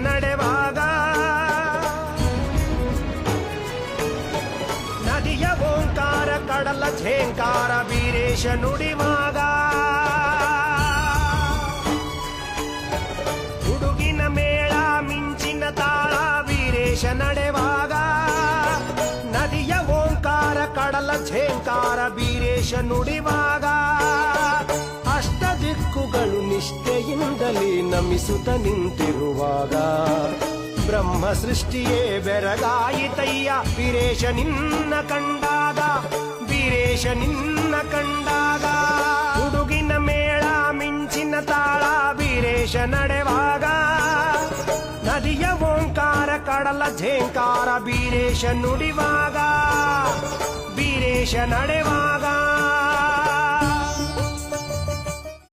ನಡೆವಾಗ ನದಿಯ ಓಂಕಾರ ಕಡಲ ಝೇಂಕಾರ ಬೀರೇಶ ನುಡಿವಾಗ ಹುಡುಗಿನ ಮೇಳ ಮಿಂಚಿನ ತಾಳ ಬೀರೇಶ ನಡೆವಾಗ ನದಿಯ ಓಂಕಾರ ಕಡಲ ಝೇಂಕಾರ ಬೀರೇಶ ನುಡಿವಾಗ ಅಷ್ಟ ದಿಕ್ಕುಗಳು ನಿಷ್ಠೆಯಿಂದಲೇ ನಮಿಸುತ್ತ ನಿಂತಿರುವಾಗ ಬ್ರಹ್ಮ ಸೃಷ್ಟಿಯೇ ಬೆರಗಾಯಿತಯ್ಯ ಬೀರೇಶ ನಿನ್ನ ಕಂಡಾಗ ಬೀರೇಶ ನಿನ್ನ ಕಂಡಾಗ ಹುಡುಗಿನ ಮೇಳ ಮಿಂಚಿನ ತಾಳ ಬೀರೇಶ ನಡೆವಾಗ ನದಿಯ ಓಂಕಾರ ಕಡಲ ಝೇಂಕಾರ ಬೀರೇಶ ನುಡಿವಾಗ ಬೀರೇಶ ನಡೆವಾಗ